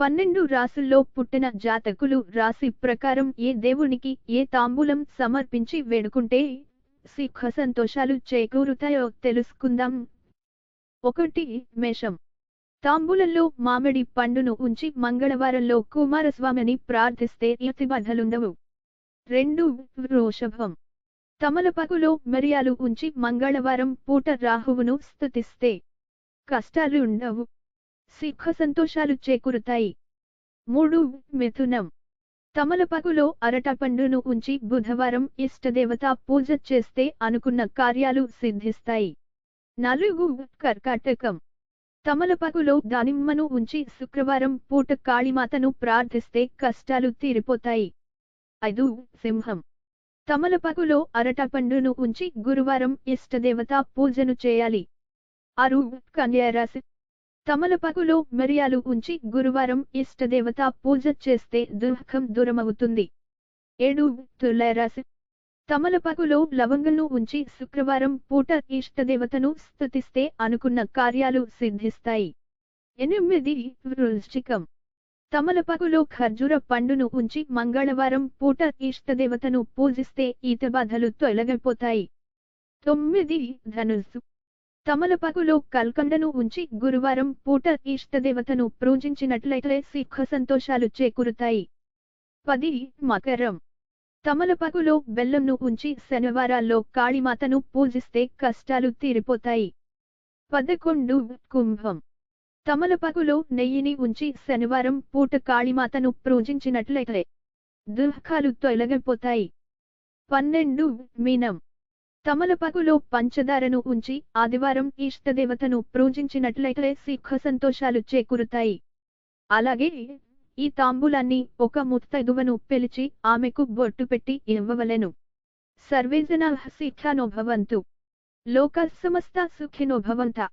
12 రాసుల్లో పుట్టిన జాతకులు రాశి ప్రకారం ఏ దేవునికి ఏ తాంబూలం సమర్పించి వేడుకుంటే సుఖ సంతోషాలు చేకూరుతాయో తెలుసుకుందాం. 1. మేషం. తాంబూలంలో మామిడి పండును ఉంచి మంగళవారంలో కుమారస్వామిని ప్రార్థిస్తే ఇతిబాధలుండవు. 2. వృషభం. తమలపాకులో మిరియాలు ఉంచి మంగళవారం పూట రాహువును స్తుతిస్తే కష్టాలుండవు, సుఖ సంతోషాలు చేకూరుతాయి. 3. మిథునం. తమలపాకులో అరటిపండును ఉంచి బుధవారం ఇష్టదేవత పూజ చేస్తే అనుకున్న కార్యాలు సిద్ధిస్తాయి. 4. కర్కాటకం. తమలపాకులో దానిమ్మను ఉంచి శుక్రవారం పూట కాళీమాతను ప్రార్థిస్తే కష్టాలు తీరిపోతాయి. 5. సింహం. తమలపాకులో అరటిపండును ఉంచి గురువారం ఇష్టదేవత పూజను చేయాలి. 6. కన్యారాశి. తమలపాకులో మిరియాలు ఉంచి గురువారం ఇష్టదేవత పూజ చేస్తే దుఃఖం దూరమవుతుంది. 7. తులారాశి. తమలపాకులో లవంగంను ఉంచి శుక్రవారం పూట ఇష్టదేవతను స్తుతిస్తే అనుకున్న కార్యాలు సిద్ధిస్తాయి. 8. వృశ్చికం. తమలపాకులో ఖర్జూర పండును ఉంచి మంగళవారం పూట ఇష్టదేవతను పూజిస్తే ఈతబాధలు తొలగిపోతాయి. 9. ధనుస్సు. తమలపాకులో కల్కండను ఉంచి గురువారం పూట ఇష్టదేవతను పూజించినట్లయితే సుఖ సంతోషాలు చేకూరుతాయి. 10. మకరం. తమలపాకులో బెల్లంను ఉంచి శనివారాల్లో కాళీమాతను పూజిస్తే కష్టాలు తీరిపోతాయి. 11. కుంభం. తమలపాకులో నెయ్యిని ఉంచి శనివారం పూట కాళీమాతను పూజించినట్లయితే దుఃఖాలు తొలగిపోతాయి. 12. మీనం. తమలపాకులో పంచదారను ఉంచి ఆదివారం ఇష్టదేవతను పూజించినట్లయితే సుఖ సంతోషాలు చేకూరుతాయి. అలాగే ఈ తాంబూలాన్ని ఒక ముత్తైదువను పిలిచి ఆమెకు బొట్టు పెట్టి ఇవ్వవలెను. సర్వే జనాః సుఖినో భవంతు. లోకా సమస్తా సుఖినో భవంతు.